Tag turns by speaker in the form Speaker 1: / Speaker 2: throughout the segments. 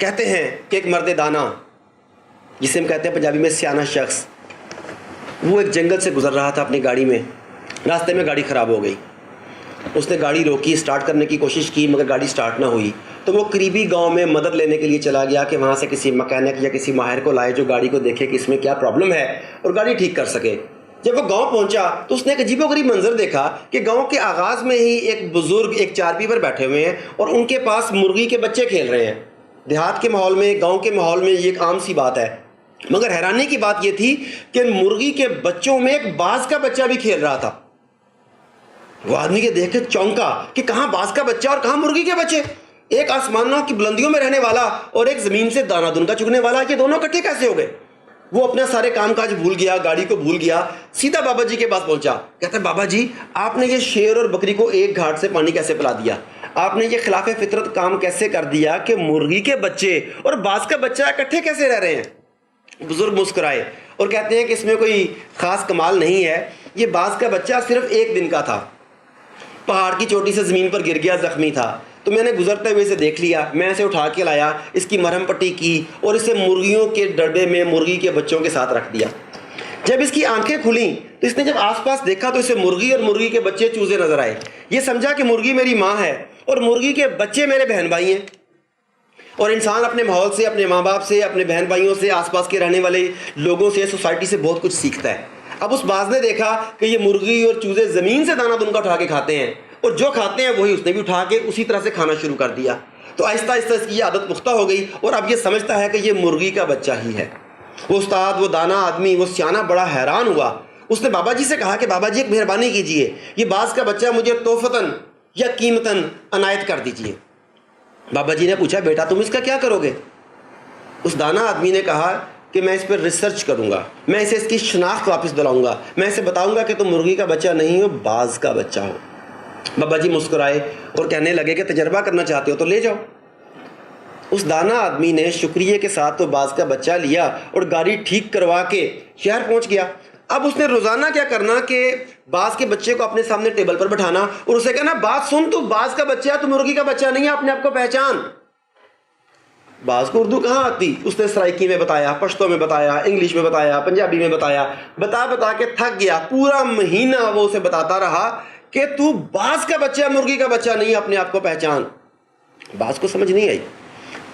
Speaker 1: کہتے ہیں کہ ایک مرد دانا، جسے ہم کہتے ہیں پنجابی میں سیانا شخص، وہ ایک جنگل سے گزر رہا تھا اپنی گاڑی میں. راستے میں گاڑی خراب ہو گئی. اس نے گاڑی روکی، سٹارٹ کرنے کی کوشش کی مگر گاڑی سٹارٹ نہ ہوئی. تو وہ قریبی گاؤں میں مدد لینے کے لیے چلا گیا کہ وہاں سے کسی مکینک یا کسی ماہر کو لائے جو گاڑی کو دیکھے کہ اس میں کیا پرابلم ہے اور گاڑی ٹھیک کر سکے. جب وہ گاؤں پہنچا تو اس نے ایک عجیب و غریب منظر دیکھا کہ گاؤں کے آغاز میں ہی ایک بزرگ ایک چارپی پر بیٹھے ہوئے ہیں اور ان کے پاس مرغی کے بچے کھیل رہے ہیں. دیہات کے ماحول میں، گاؤں کے ماحول میں یہ ایک عام سی بات ہے، مگر حیرانی کی بات یہ تھی کہ مرغی کے بچوں میں ایک باز کا بچہ بھی کھیل رہا تھا. وہ آدمی کے دیکھ کے چونکا کہ کہاں باز کا بچہ اور کہاں مرغی کے بچے. ایک آسمانوں کی بلندیوں میں رہنے والا اور ایک زمین سے دانہ دن کا چگنے والا، یہ دونوں اکٹھے کیسے ہو گئے؟ وہ اپنا سارے کام کاج بھول گیا، گاڑی کو بھول گیا، سیدھا بابا جی کے پاس پہنچا. کہتا ہے بابا جی آپ نے یہ شیر اور بکری کو ایک گھاٹ سے پانی کیسے پلا دیا؟ آپ نے یہ خلاف فطرت کام کیسے کر دیا کہ مرغی کے بچے اور باز کا بچہ اکٹھے کیسے رہ رہے ہیں؟ بزرگ مسکرائے اور کہتے ہیں کہ اس میں کوئی خاص کمال نہیں ہے. یہ باز کا بچہ صرف ایک دن کا تھا، پہاڑ کی چوٹی سے زمین پر گر گیا، زخمی تھا. تو میں نے گزرتے ہوئے اسے دیکھ لیا، میں اسے اٹھا کے لایا، اس کی مرہم پٹی کی اور اسے مرغیوں کے ڈبے میں مرغی کے بچوں کے ساتھ رکھ دیا. جب اس کی آنکھیں کھلیں تو اس نے جب آس پاس دیکھا تو اسے مرغی اور مرغی کے بچے چوزے نظر آئے. یہ سمجھا کہ مرغی میری ماں ہے اور مرغی کے بچے میرے بہن بھائی ہیں. اور انسان اپنے ماحول سے، اپنے ماں باپ سے، اپنے بہن بھائیوں سے، آس پاس کے رہنے والے لوگوں سے، سوسائٹی سے بہت کچھ سیکھتا ہے. اب اس باز نے دیکھا کہ یہ مرغی اور چوزے زمین سے دانہ دن کا اٹھا کے کھاتے ہیں اور جو کھاتے ہیں وہی اس نے بھی اٹھا کے اسی طرح سے کھانا شروع کر دیا. تو آہستہ آہستہ اس کی یہ عادت پختہ ہو گئی اور اب یہ سمجھتا ہے کہ یہ مرغی کا بچہ ہی ہے. وہ استاد، وہ دانا آدمی، وہ سیانا بڑا حیران ہوا. اس نے بابا جی سے کہا کہ بابا جی ایک مہربانی کیجئے، یہ باز کا بچہ مجھے توفتاً یا قیمتاً عنایت کر دیجئے. بابا جی نے پوچھا بیٹا تم اس کا کیا کرو گے؟ اس دانا آدمی نے کہا کہ میں اس پر ریسرچ کروں گا، میں اسے اس کی شناخت واپس دلاؤں گا، میں اسے بتاؤں گا کہ تم مرغی کا بچہ نہیں ہو، باز کا بچہ ہو. بابا جی مسکرائے اور کہنے لگے کہ تجربہ کرنا چاہتے ہو تو لے جاؤ. اس دانا آدمی نے شکریہ کے ساتھ تو باز کا بچہ لیا اور گاڑی ٹھیک کروا کے شہر پہنچ گیا. اب اس نے روزانہ کیا کرنا کہ باز کے بچے کو اپنے سامنے ٹیبل پر بٹھانا اور اسے کہنا بات سن، تو باز کا بچہ ہے، تو مرغی کا بچہ نہیں ہے، اپنے آپ کو پہچان. باز کو اردو کہاں آتی، اس نے سرائکی میں بتایا، پشتو میں بتایا، انگلش میں بتایا، پنجابی میں بتایا، بتا کے تھک گیا. پورا مہینہ وہ اسے بتاتا رہا کہ تو باز کا بچہ ہے، مرغی کا بچہ نہیں، اپنے آپ کو پہچان. باز کو سمجھ نہیں آئی.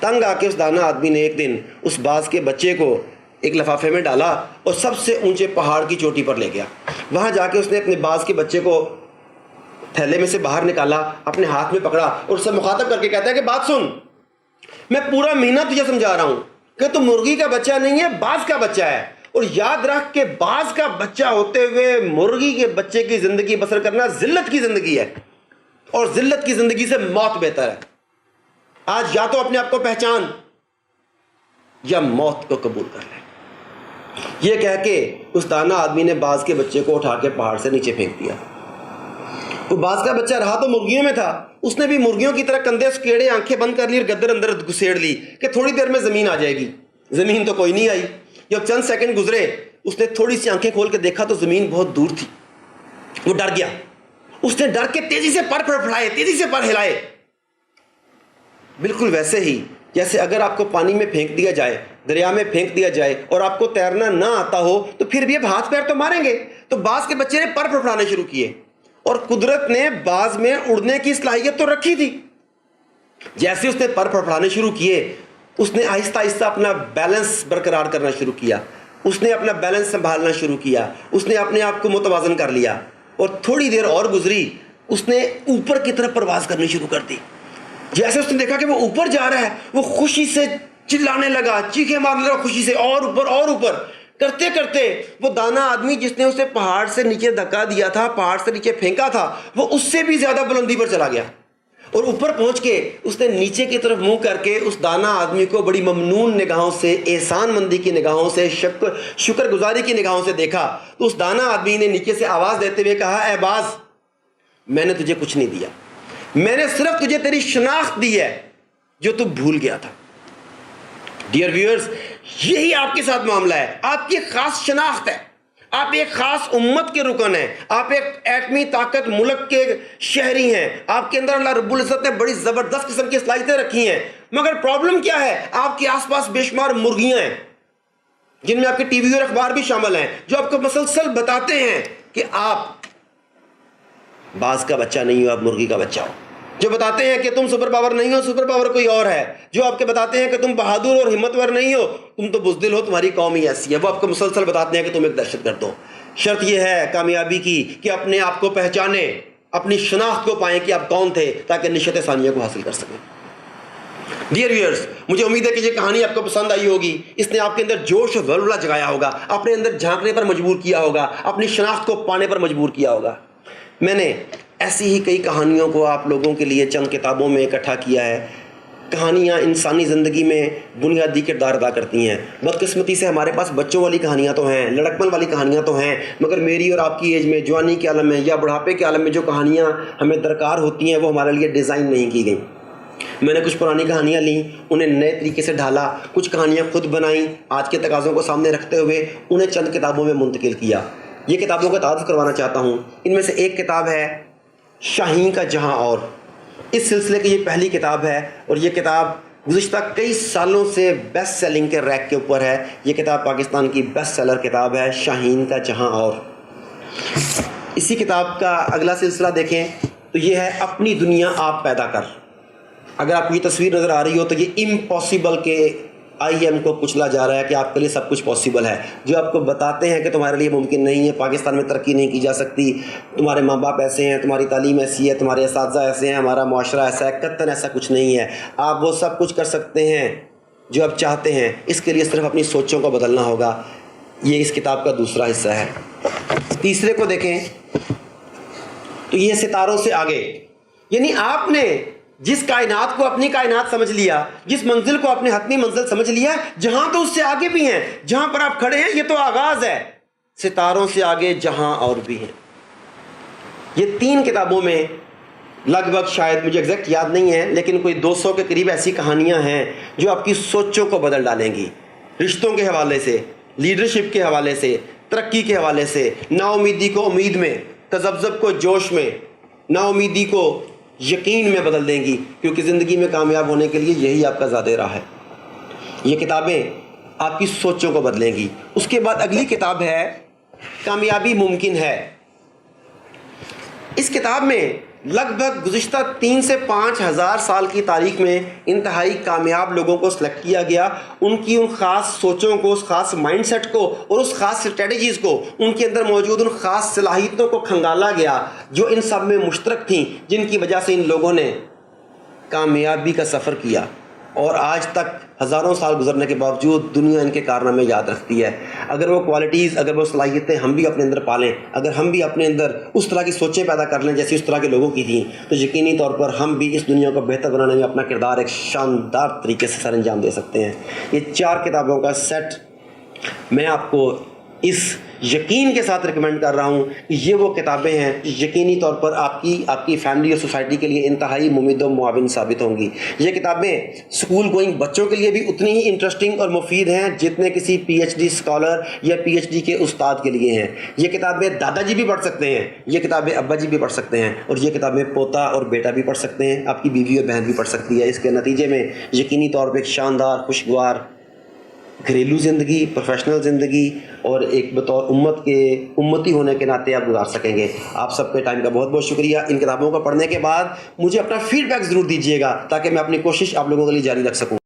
Speaker 1: تنگ آ کے اس دانا آدمی نے ایک دن اس باز کے بچے کو ایک لفافے میں ڈالا اور سب سے اونچے پہاڑ کی چوٹی پر لے گیا. وہاں جا کے اس نے اپنے باز کے بچے کو تھیلے میں سے باہر نکالا، اپنے ہاتھ میں پکڑا اور اسے مخاطب کر کے کہتا ہے کہ بات سن، میں پورا مہینہ تجھے سمجھا رہا ہوں کہ تو مرغی کا بچہ نہیں ہے، باز کا بچہ ہے. اور یاد رکھ کہ باز کا بچہ ہوتے ہوئے مرغی کے بچے کی زندگی بسر کرنا ذلت کی زندگی ہے اور ذلت کی زندگی سے موت بہتر ہے. آج یا تو اپنے آپ کو پہچان یا موت کو قبول کر لے. یہ کہہ کے اس دانا آدمی نے باز کے بچے کو اٹھا کے پہاڑ سے نیچے پھینک دیا. وہ باز کا بچہ رہا تو مرغیوں میں تھا، اس نے بھی مرغیوں کی طرح کندھے سکیڑے، آنکھیں بند کر لی اور گدر اندر گھسیڑ لی کہ تھوڑی دیر میں زمین آ جائے گی. زمین تو کوئی نہیں آئی. جب چند سیکنڈ گزرے اس نے تھوڑی سی آنکھیں کھول کے دیکھا تو زمین بہت دور تھی. وہ ڈر گیا. اس نے ڈر کے تیزی سے پر پھڑپھڑائے، تیزی سے پر ہلائے. بالکل ویسے ہی جیسے اگر آپ کو پانی میں پھینک دیا جائے، دریا میں پھینک دیا جائے اور آپ کو تیرنا نہ آتا ہو تو پھر بھی اب ہاتھ پیر تو ماریں گے. تو باز کے بچے نے پر پھڑپھڑانے شروع کیے اور قدرت نے باز میں اڑنے کی صلاحیت تو رکھی تھی. جیسے اس نے پر پھڑپھڑانے شروع کیے اس نے آہستہ آہستہ اپنا بیلنس برقرار کرنا شروع کیا، اس نے اپنا بیلنس سنبھالنا شروع کیا، اس نے اپنے آپ کو متوازن کر لیا اور تھوڑی دیر اور گزری اس نے اوپر کی طرف پرواز کرنی شروع کر دی. جیسے اس نے دیکھا کہ وہ اوپر جا رہا ہے وہ خوشی سے چلانے لگا، چیخیں مارنے لگا خوشی سے، اور اوپر اور اوپر. کرتے کرتے وہ دانا آدمی جس نے اسے پہاڑ سے نیچے دھکا دیا تھا، پہاڑ سے نیچے پھینکا تھا، وہ اس سے بھی زیادہ بلندی پر چلا گیا اور اوپر پہنچ کے اس نے نیچے کی طرف منہ کر کے اس دانا آدمی کو بڑی ممنون نگاہوں سے، احسان مندی کی نگاہوں سے، شکر گزاری کی نگاہوں سے دیکھا. تو اس دانا آدمی نے نیچے سے آواز دیتے ہوئے کہا اے باز، میں نے تجھے کچھ نہیں دیا، میں نے صرف تجھے تیری شناخت دی ہے جو تو بھول گیا تھا. ڈیئر ویورز، یہی آپ کے ساتھ معاملہ ہے. آپ کی خاص شناخت ہے، آپ ایک خاص امت کے رکن ہیں، آپ ایک ایٹمی طاقت ملک کے شہری ہیں، آپ کے اندر اللہ رب العزت نے بڑی زبردست قسم کی صلاحیتیں رکھی ہیں. مگر پرابلم کیا ہے؟ آپ کے آس پاس بے شمار مرغیاں ہیں جن میں آپ کے ٹی وی اور اخبار بھی شامل ہیں، جو آپ کو مسلسل بتاتے ہیں کہ آپ باز کا بچہ نہیں ہو، آپ مرغی کا بچہ ہو، جو بتاتے ہیں کہ تم سپر پاور نہیں ہو، سپر پاور کوئی اور ہے، جو آپ کے بتاتے ہیں کہ تم بہادر اور ہمتور نہیں ہو، تم تو بزدل ہو، تمہاری قوم ہی ایسی ہے، وہ آپ کو مسلسل بتاتے ہیں کہ تم ایک دہشت گرد ہو۔ شرط یہ ہے کامیابی کی کہ اپنے آپ کو پہچانیں، اپنی شناخت کو پائیں کہ آپ کون تھے، تاکہ نشت ثانیہ کو حاصل کر سکیں۔ ڈیئر ویئرز، مجھے امید ہے کہ یہ کہانی آپ کو پسند آئی ہوگی، اس نے آپ کے اندر جوش اور ولولہ جگایا ہوگا، اپنے اندر جھانکنے پر مجبور کیا ہوگا، اپنی شناخت کو پانے پر مجبور کیا ہوگا۔ میں نے ایسی ہی کئی کہانیوں کو آپ لوگوں کے لیے چند کتابوں میں اکٹھا کیا ہے۔ کہانیاں انسانی زندگی میں بنیادی کردار ادا کرتی ہیں۔ بدقسمتی سے ہمارے پاس بچوں والی کہانیاں تو ہیں، لڑکپن والی کہانیاں تو ہیں، مگر میری اور آپ کی ایج میں، جوانی کے عالم میں یا بڑھاپے کے عالم میں جو کہانیاں ہمیں درکار ہوتی ہیں وہ ہمارے لیے ڈیزائن نہیں کی گئیں۔ میں نے کچھ پرانی کہانیاں لیں، انہیں نئے طریقے سے ڈھالا، کچھ کہانیاں خود بنائیں، آج کے تقاضوں کو سامنے رکھتے ہوئے انہیں چند کتابوں میں منتقل کیا۔ یہ کتابوں کا تعارف کروانا چاہتا ہوں۔ ان میں سے ایک کتاب ہے شاہین کا جہاں اور، اس سلسلے کی یہ پہلی کتاب ہے، اور یہ کتاب گزشتہ کئی سالوں سے بیسٹ سیلنگ کے ریک کے اوپر ہے۔ یہ کتاب پاکستان کی بیسٹ سیلر کتاب ہے، شاہین کا جہاں اور۔ اسی کتاب کا اگلا سلسلہ دیکھیں تو یہ ہے اپنی دنیا آپ پیدا کر۔ اگر آپ کو یہ تصویر نظر آ رہی ہو تو یہ امپاسبل کے آئی ایم کو کچلا جا رہا ہے کہ آپ کے لیے سب کچھ پاسبل ہے، جو آپ کو بتاتے ہیں کہ تمہارے لیے ممکن نہیں ہے، پاکستان میں ترقی نہیں کی جا سکتی، تمہارے ماں باپ ایسے ہیں، تمہاری تعلیم ایسی ہے، تمہارے اساتذہ ایسے ہیں، ہمارا معاشرہ ایسا ہے۔ قطعاً ایسا کچھ نہیں ہے، آپ وہ سب کچھ کر سکتے ہیں جو آپ چاہتے ہیں، اس کے لیے صرف اپنی سوچوں کو بدلنا ہوگا۔ یہ اس کتاب کا دوسرا حصہ ہے۔ تیسرے کو دیکھیں تو یہ ستاروں سے آگے، یعنی آپ نے جس کائنات کو اپنی کائنات سمجھ لیا، جس منزل کو اپنی حتمی منزل سمجھ لیا، جہاں تو اس سے آگے بھی ہیں، جہاں پر آپ کھڑے ہیں یہ تو آغاز ہے، ستاروں سے آگے جہاں اور بھی ہیں۔ یہ 3 کتابوں میں لگ بھگ، شاید مجھے ایگزیکٹ یاد نہیں ہے، لیکن کوئی 200 کے قریب ایسی کہانیاں ہیں جو آپ کی سوچوں کو بدل ڈالیں گی، رشتوں کے حوالے سے، لیڈرشپ کے حوالے سے، ترقی کے حوالے سے، نا امیدی کو امید میں، تذبذب کو جوش میں، نا امیدی کو یقین میں بدل دیں گی، کیونکہ زندگی میں کامیاب ہونے کے لیے یہی آپ کا زیادہ راہ ہے۔ یہ کتابیں آپ کی سوچوں کو بدلیں گی۔ اس کے بعد اگلی کتاب ہے کامیابی ممکن ہے۔ اس کتاب میں لگ بھگ گزشتہ 3 سے 5 ہزار سال کی تاریخ میں انتہائی کامیاب لوگوں کو سلیکٹ کیا گیا، ان کی ان خاص سوچوں کو، اس خاص مائنڈ سیٹ کو اور اس خاص اسٹریٹجیز کو، ان کے اندر موجود ان خاص صلاحیتوں کو کھنگالا گیا جو ان سب میں مشترک تھیں، جن کی وجہ سے ان لوگوں نے کامیابی کا سفر کیا، اور آج تک ہزاروں سال گزرنے کے باوجود دنیا ان کے کارنامے یاد رکھتی ہے۔ اگر وہ کوالٹیز، اگر وہ صلاحیتیں ہم بھی اپنے اندر پالیں، اگر ہم بھی اپنے اندر اس طرح کی سوچیں پیدا کر لیں جیسی اس طرح کے لوگوں کی تھیں، تو یقینی طور پر ہم بھی اس دنیا کو بہتر بنانے میں اپنا کردار ایک شاندار طریقے سے سر انجام دے سکتے ہیں۔ یہ 4 کتابوں کا سیٹ میں آپ کو اس یقین کے ساتھ ریکمینڈ کر رہا ہوں کہ یہ وہ کتابیں ہیں جو یقینی طور پر آپ کی فیملی اور سوسائٹی کے لیے انتہائی مفید و معاون ثابت ہوں گی۔ یہ کتابیں اسکول گوئنگ بچوں کے لیے بھی اتنی ہی انٹرسٹنگ اور مفید ہیں جتنے کسی پی ایچ ڈی اسکالر یا پی ایچ ڈی کے استاد کے لیے ہیں۔ یہ کتابیں دادا جی بھی پڑھ سکتے ہیں، یہ کتابیں ابا جی بھی پڑھ سکتے ہیں، اور یہ کتابیں پوتا اور بیٹا بھی پڑھ سکتے ہیں، آپ کی بیوی اور بہن بھی پڑھ سکتی ہے۔ اس کے نتیجے میں یقینی طور پہ ایک شاندار، خوشگوار گھریلو زندگی، پروفیشنل زندگی، اور ایک بطور امتی ہونے کے ناطے آپ گزار سکیں گے۔ آپ سب کے ٹائم کا بہت بہت شکریہ۔ ان کتابوں کو پڑھنے کے بعد مجھے اپنا فیڈ بیک ضرور دیجیے گا تاکہ میں اپنی کوشش آپ لوگوں کے لیے جاری رکھ سکوں۔